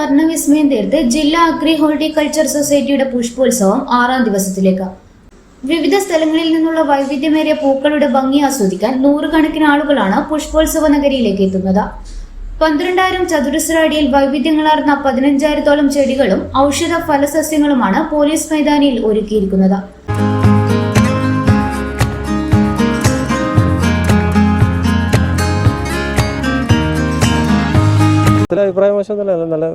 വർണ്ണവിസ്മയം തീർത്ത് ജില്ലാ agri horticulture സൊസൈറ്റിയുടെ പുഷ്പോത്സവം 6ാം ദിവസത്തിലേക്ക്. വിവിധ സ്ഥലങ്ങളിൽ നിന്നുള്ള വൈവിധ്യമേറിയ പൂക്കളുടെ ഭംഗി ആസ്വദിക്കാൻ നൂറുകണക്കിന് ആളുകളാണ് പുഷ്പോത്സവ നഗരിയിലേക്ക് എത്തുന്നത്. 12,000 ചതുരശ്ര അടിയിൽ വൈവിധ്യങ്ങളാർന്ന 15,000-ഓളം ചെടികളും ഔഷധ ഫലസസ്യങ്ങളുമാണ് പോലീസ് മൈതാനിയിൽ ഒരുക്കിയിരിക്കുന്നത്. അഭിപ്രായം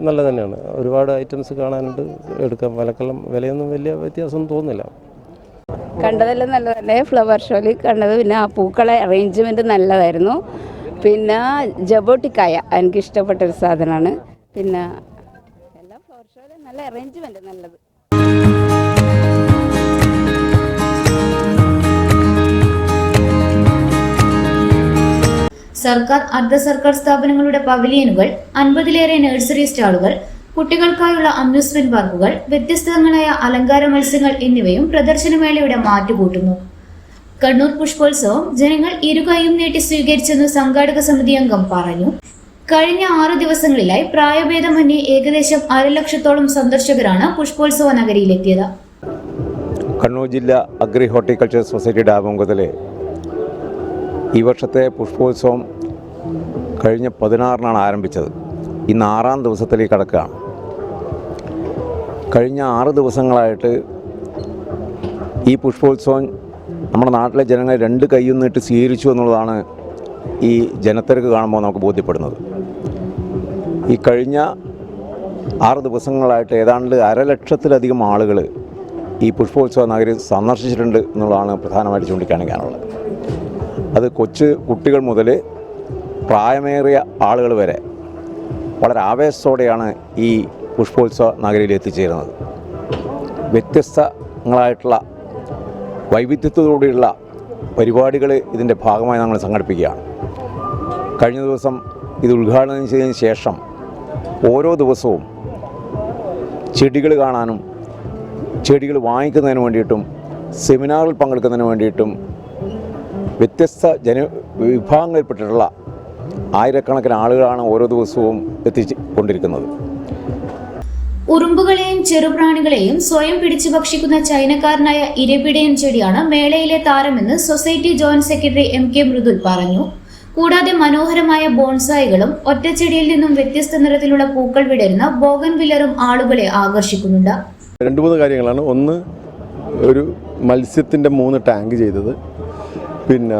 നല്ല തന്നെയാണ്. ഒരുപാട് ഐറ്റംസ് കാണാനുണ്ട്, എടുക്കാം. വിലയൊന്നും വലിയ വ്യത്യാസം തോന്നുന്നില്ല. കണ്ടതെല്ലാം നല്ല തന്നെ. ഫ്ലവർ ഷോയിൽ കണ്ടത്, പിന്നെ ആ പൂക്കളെ അറേഞ്ച്മെൻറ്റ് നല്ലതായിരുന്നു. പിന്നെ ജബോട്ടിക്കായ എനിക്കിഷ്ടപ്പെട്ടൊരു സാധനമാണ്. പിന്നെ എല്ലാ ഫ്ലവർ ഷോയിലും നല്ല അറേഞ്ച്മെൻറ്റ് നല്ലത്. സർക്കാർ, അർദ്ധ സർക്കാർ സ്ഥാപനങ്ങളുടെ പവലിയനുകൾ, 50-ലേറെ നഴ്സറി സ്റ്റാളുകൾ, കുട്ടികൾക്കായുള്ള അമ്യൂസ്മെന്റ് പാർക്കുകൾ, വ്യത്യസ്തങ്ങളായ അലങ്കാര മത്സ്യങ്ങൾ എന്നിവയും പ്രദർശനമേളയുടെ മാറ്റുകൂട്ടുന്നു. കണ്ണൂർ പുഷ്പോത്സവം ജനങ്ങൾ ഇരുകൈയും നീട്ടി സ്വീകരിച്ചെന്ന് സംഘാടക സമിതി അംഗം പറഞ്ഞു. കഴിഞ്ഞ 6 ദിവസങ്ങളിലായി പ്രായഭേദമന്യേ ഏകദേശം 1,00,000-ഓളം സന്ദർശകരാണ് പുഷ്പോത്സവ നഗരിയിലെത്തിയത്. കണ്ണൂർ ജില്ലാ അഗ്രി ഹോർട്ടിക്കൾച്ചർ സൊസൈറ്റിയുടെ ആഭിമുഖ്യത്തിൽ ഈ വർഷത്തെ പുഷ്പോത്സവം കഴിഞ്ഞ 16-നാണ് ആരംഭിച്ചത്. ഇന്ന് 6ാം ദിവസത്തിലേക്ക് കടക്കുകയാണ്. കഴിഞ്ഞ 6 ദിവസങ്ങളായിട്ട് ഈ പുഷ്പോത്സവം നമ്മുടെ നാട്ടിലെ ജനങ്ങൾ 2 കൈയും നീട്ടി സ്വീകരിച്ചു എന്നുള്ളതാണ് ഈ ജനത്തിരക്ക് കാണുമ്പോൾ നമുക്ക് ബോധ്യപ്പെടുന്നത്. ഈ കഴിഞ്ഞ 6 ദിവസങ്ങളായിട്ട് ഏതാണ്ട് 1,00,000-ലധികം ആളുകൾ ഈ പുഷ്പോത്സവ നഗരി സന്ദർശിച്ചിട്ടുണ്ട് എന്നുള്ളതാണ് പ്രധാനമായിട്ട് ചൂണ്ടിക്കാണിക്കാനുള്ളത്. അത് കൊച്ചു കുട്ടികൾ മുതൽ പ്രായമേറിയ ആളുകൾ വരെ വളരെ ആവേശത്തോടെയാണ് ഈ പുഷ്പോത്സവ നഗരിയിൽ എത്തിച്ചേരുന്നത്. വ്യത്യസ്തങ്ങളായിട്ടുള്ള വൈവിധ്യത്തോടെയുള്ള പരിപാടികൾ ഇതിൻ്റെ ഭാഗമായി നമ്മൾ സംഘടിപ്പിക്കുകയാണ്. കഴിഞ്ഞ ദിവസം ഇത് ഉദ്ഘാടനം ചെയ്തതിന് ശേഷം ഓരോ ദിവസവും ചെടികൾ കാണാനും ചെടികൾ വാങ്ങിക്കുന്നതിന് വേണ്ടിയിട്ടും സെമിനാറിൽ പങ്കെടുക്കുന്നതിന് വേണ്ടിയിട്ടും വ്യത്യസ്ത വിഭാഗങ്ങളിൽപ്പെട്ടിട്ടുള്ള ആയിരക്കണക്കിന് ആളുകളാണ് ഓരോ ദിവസവും എത്തിക്കൊണ്ടിരിക്കുന്നത്. ഉറുമ്പുകളെയും ചെറുപ്രാണികളെയും സ്വയം പിടിച്ചു ഭക്ഷിക്കുന്ന ചൈനക്കാരനായ ഇരപിടിയൻ ചെടിയാണ് മേളയിലെ താരമെന്ന് society joint secretary MK Mridul പറഞ്ഞു. കൂടാതെ മനോഹരമായ ബോൺസായികളും ഒറ്റച്ചെടിയിൽ നിന്നും വ്യത്യസ്ത നിറത്തിലുള്ള പൂക്കൾ വിടരുന്ന ബോഗൻവില്ലറും ആളുകളെ ആകർഷിക്കുന്നുണ്ട്. 2-3 കാര്യങ്ങളാണ്. ഒന്ന്, ഒരു മത്സ്യത്തിൻ്റെ 3 ടാങ്ക് ചെയ്തത്. പിന്നെ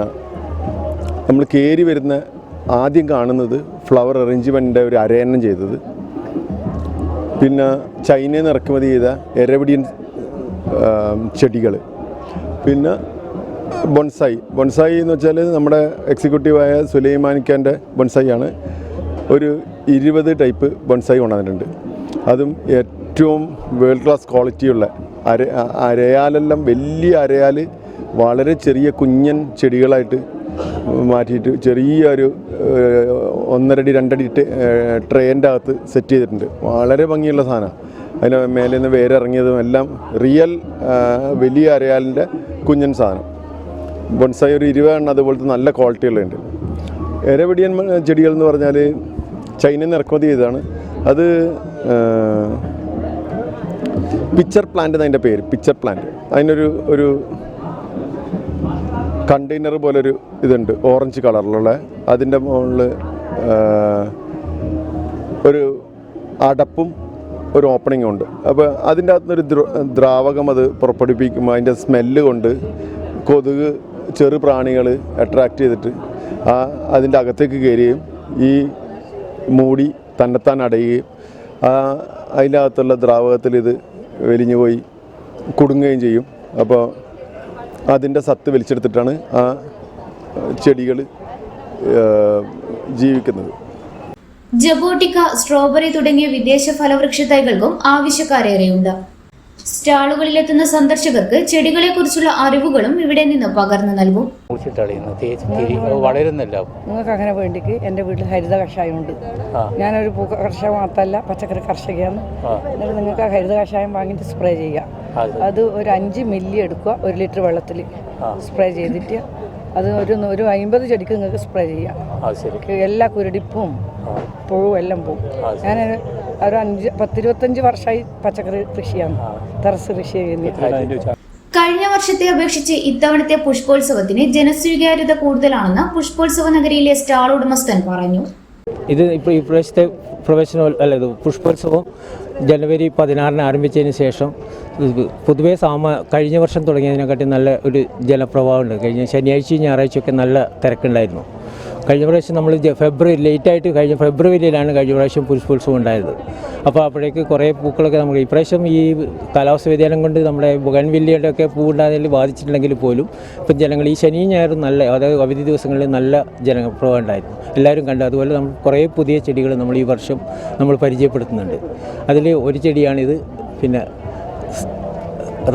നമ്മൾ കയറി വരുന്ന ആദ്യം കാണുന്നത് ഫ്ലവർ അറേഞ്ച്മെൻറ്റിൻ്റെ ഒരു അരയന്നം ചെയ്തത്. പിന്നെ ചൈനയിൽ നിന്ന് ഇറക്കുമതി ചെയ്ത എരവിഡിയൻ ചെടികൾ. പിന്നെ ബൊൺസായി എന്ന് വെച്ചാൽ നമ്മുടെ എക്സിക്യൂട്ടീവായ സുലൈമാനിക്കാൻ്റെ ബൊൺസായിയാണ്. ഒരു 20 ടൈപ്പ് ബൊൺസായി കൊണ്ടുവന്നിട്ടുണ്ട്. അതും ഏറ്റവും വേൾഡ് ക്ലാസ് ക്വാളിറ്റിയുള്ള അരയാലെല്ലാം വലിയ അരയാൽ വളരെ ചെറിയ കുഞ്ഞൻ ചെടികളായിട്ട് മാറ്റിയിട്ട് ചെറിയൊരു 1.5 അടി 2 അടി ട്രേൻ്റെ അകത്ത് സെറ്റ് ചെയ്തിട്ടുണ്ട്. വളരെ ഭംഗിയുള്ള സാധനമാണ്. അതിന് മേലെ നിന്ന് വേരിറങ്ങിയതും എല്ലാം റിയൽ വലിയ അരയാലിൻ്റെ കുഞ്ഞൻ സാധനം. ബൊൺസായി ഒരു 20 എണ്ണം അതുപോലത്തെ നല്ല ക്വാളിറ്റികളുണ്ട്. എരവിഡിയൻ ചെടികൾ എന്ന് പറഞ്ഞാൽ ചൈനയിൽ നിന്ന് ഇറക്കുമതി ചെയ്തതാണ്. അത് പിക്ചർ പ്ലാന്റ് എന്നതിൻ്റെ പേര്. Pitcher plant. അതിനൊരു കണ്ടെയ്നർ പോലൊരു ഇതുണ്ട്, ഓറഞ്ച് കളറിലുള്ള. അതിൻ്റെ മുകളിൽ ഒരു അടപ്പും ഒരു ഓപ്പണിങ്ങും ഉണ്ട്. അപ്പോൾ അതിൻ്റെ അകത്തുനിന്നൊരു ദ്രാവകം അത് പുറപ്പെടുപ്പിക്കുമ്പോൾ അതിൻ്റെ സ്മെല്ല് കൊണ്ട് കൊതുക്, ചെറു പ്രാണികൾ അട്രാക്റ്റ് ചെയ്തിട്ട് അതിൻ്റെ അകത്തേക്ക് കയറുകയും ഈ മൂടി തന്നെത്താൻ അടയുകയും അതിൻ്റെ അകത്തുള്ള ദ്രാവകത്തിൽ ഇത് വലിഞ്ഞു പോയി കുടുങ്ങുകയും ചെയ്യും. അപ്പോൾ അതിൻ്റെ സത്ത് വലിച്ചെടുത്തിട്ടാണ് ആ ചെടികൾ ജീവിക്കുന്നത്. ജബോട്ടിക്ക, സ്ട്രോബെറി തുടങ്ങിയ വിദേശ ഫലവൃക്ഷ തൈകൾക്കും ആവശ്യക്കാരേറെയുണ്ട്. സ്റ്റാളുകളിലെത്തുന്ന സന്ദർശകർക്ക് ചെടികളെക്കുറിച്ചുള്ള അറിവുകളും ഇവിടെ നിന്ന് പകർന്നു നൽകും. നിങ്ങൾക്ക് അങ്ങനെ വേണ്ടിക്ക് എൻ്റെ വീട്ടിൽ ഹരിത കഷായമുണ്ട്. ഞാനൊരു പൂ കർഷക മാത്രമല്ല, പച്ചക്കറി കർഷകയാണ്. എന്നിട്ട് നിങ്ങൾക്ക് ആ ഹരിത കഷായം വാങ്ങിയിട്ട് സ്പ്രേ ചെയ്യാം. അത് ഒരു 5 മില്ലി എടുക്കുക, 1 ലിറ്റർ വെള്ളത്തിൽ സ്പ്രേ ചെയ്തിട്ട് അത് ഒരു 50 ചെടിക്ക് നിങ്ങൾക്ക് സ്പ്രേ ചെയ്യാം. എല്ലാ കുരുടിപ്പും പുഴുവും എല്ലാം പോവും. ഞാൻ ഒരു 10-25 വർഷമായി പച്ചക്കറി കൃഷിയാണ്, ടെറസ് കൃഷി ചെയ്യുന്നത്. കഴിഞ്ഞ വർഷത്തെ അപേക്ഷിച്ച് ഇത്തവണത്തെ പുഷ്പോത്സവത്തിന് ജനസ്വീകാര്യത കൂടുതലാണെന്ന് പുഷ്പോത്സവ നഗരിയിലെ സ്റ്റാൾ ഉടമസ്ഥൻ പറഞ്ഞു. ഇത് ഇപ്പോൾ ഈ പ്രാവശ്യത്തെ ഇത് പുഷ്പോത്സവം ജനുവരി 16 ആരംഭിച്ചതിന് ശേഷം പൊതുവേ കഴിഞ്ഞ വർഷം തുടങ്ങിയതിനെക്കാട്ടി നല്ല ഒരു ജനപ്രവാഹമുണ്ട്. കഴിഞ്ഞ ശനിയാഴ്ചയും ഞായറാഴ്ചയൊക്കെ നല്ല തിരക്കുണ്ടായിരുന്നു. കഴിഞ്ഞ പ്രാവശ്യം നമ്മൾ ലേറ്റായിട്ട് കഴിഞ്ഞ ഫെബ്രുവരിയിലാണ് കഴിഞ്ഞ പ്രാവശ്യം പുഷ്പോത്സവം ഉണ്ടായത്. അപ്പോൾ അപ്പോഴേക്ക് കുറേ പൂക്കളൊക്കെ നമുക്ക് ഇപ്രാവശ്യം ഈ കാലാവസ്ഥ വ്യതിയാനം കൊണ്ട് നമ്മുടെ ബൊഗൺവില്ലയുടെ ഒക്കെ പൂവുണ്ടാകുന്നതിൽ ബാധിച്ചിട്ടുണ്ടെങ്കിൽ പോലും ഇപ്പം ജനങ്ങൾ ഈ ശനിയും ഞായറും നല്ല, അതായത് അവധി ദിവസങ്ങളിൽ നല്ല ജനപ്രവാഹം ഉണ്ടായിരുന്നു, എല്ലാവരും കണ്ടു. അതുപോലെ നമ്മൾ കുറേ പുതിയ ചെടികൾ നമ്മൾ ഈ വർഷം നമ്മൾ പരിചയപ്പെടുത്തുന്നുണ്ട്. അതിൽ ഒരു ചെടിയാണിത്, പിന്നെ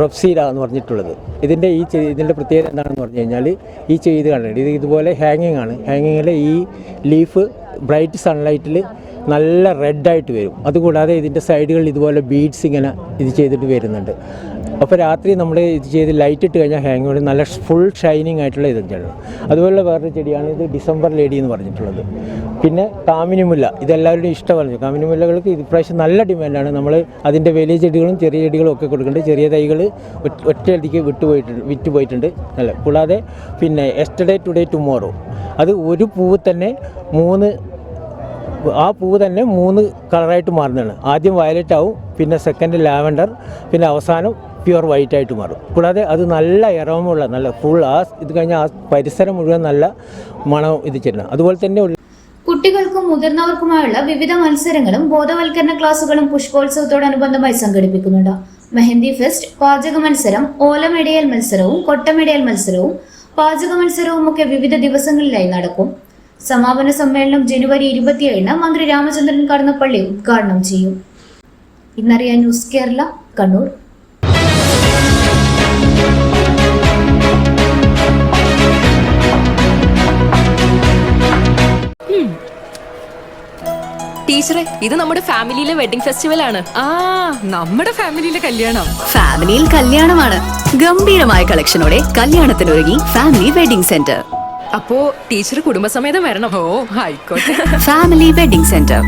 റൊപ്സീല എന്ന് പറഞ്ഞിട്ടുള്ളത്. ഇതിൻ്റെ പ്രത്യേകത എന്താണെന്ന് പറഞ്ഞു കഴിഞ്ഞാൽ ഈ ചെയ്ത് കണ്ടിട്ട് ഇത് ഇതുപോലെ ഹാങ്ങിങ് ആണ്. ഹാങ്ങിങ്ങിൽ ഈ ലീഫ് ബ്രൈറ്റ് സൺലൈറ്റിൽ നല്ല റെഡായിട്ട് വരും. അതുകൂടാതെ ഇതിൻ്റെ സൈഡുകളിൽ ഇതുപോലെ ബീഡ്സ് ഇങ്ങനെ ഇത് ചെയ്തിട്ട് വരുന്നുണ്ട്. അപ്പോൾ രാത്രി നമ്മൾ ഇത് ചെയ്ത് ലൈറ്റ് ഇട്ട് കഴിഞ്ഞാൽ ഹാങ് ചെയ്ത് നല്ല ഫുൾ ഷൈനിങ് ആയിട്ടുള്ള ഇതൊക്കെയാണ്. അതുപോലെ വേറൊരു ചെടിയാണ് ഇത് ഡിസംബർ ലേഡി എന്ന് പറഞ്ഞിട്ടുള്ളത്. പിന്നെ കാമിനിമുല്ല, ഇതെല്ലാവരുടെയും ഇഷ്ടമാണ്. കാമിനിമുല്ലകൾക്ക് ഇപ്രാവശ്യം നല്ല ഡിമാൻഡാണ്. നമ്മൾ അതിൻ്റെ വലിയ ചെടികളും ചെറിയ ചെടികളും ഒക്കെ കൊടുക്കുന്നുണ്ട്. ചെറിയ തൈകൾ ഒറ്റയടിക്ക് വിറ്റുപോയിട്ടുണ്ട്. അല്ല, കൂടാതെ പിന്നെ യെസ്റ്റർഡേ ടുഡേ ടുമോറോ, അത് ഒരു പൂവ് തന്നെ ആ പൂവ് തന്നെ 3 കളറായിട്ട് മാറുന്നതാണ്. ആദ്യം വയലറ്റ് ആവും, പിന്നെ സെക്കൻഡ് ലാവൻഡർ, പിന്നെ അവസാനം പ്യുവർ വൈറ്റ് ആയിട്ട് മാറും. കൂടാതെ അത് നല്ല ഇറമുള്ള നല്ല ഫുൾ ഇത് കഴിഞ്ഞാൽ ആ പരിസരം മുഴുവൻ നല്ല മണം ഇത് ചെയ്യുന്നത്. അതുപോലെ തന്നെ കുട്ടികൾക്കും മുതിർന്നവർക്കുമായുള്ള വിവിധ മത്സരങ്ങളും ബോധവൽക്കരണ ക്ലാസുകളും പുഷ്പോത്സവത്തോടനുബന്ധമായി സംഘടിപ്പിക്കുന്നുണ്ട്. മെഹന്തി ഫെസ്റ്റ്, പാചക മത്സരം, ഓലമെടയൽ മത്സരവും കൊട്ടമെടയൽ മത്സരവും പാചക മത്സരവും ഒക്കെ വിവിധ ദിവസങ്ങളിലായി നടക്കും. സമാപന സമ്മേളനം ജനുവരി 27 മന്ത്രി രാമചന്ദ്രൻ കടന്നപ്പള്ളി ഉദ്ഘാടനം ചെയ്യും. ഇന്നറിയാൻ ന്യൂസ് കേരള, കണ്ണൂർ. ടീച്ചറെ, ഇത് നമ്മുടെ ഫാമിലിയിലെ വെഡിങ് ഫെസ്റ്റിവൽ ആണ്. നമ്മുടെ ഫാമിലിയിലെ കല്യാണം. ഫാമിലിയിൽ കല്യാണമാണ്. ഗംഭീരമായ കളക്ഷനോടെ കല്യാണത്തിനൊരുങ്ങി ഫാമിലി വെഡിങ് സെന്റർ. അപ്പോ ടീച്ചർ കുടുംബസമേതം വരണം. ഓ ആയിക്കോട്ടെ. Family wedding centre.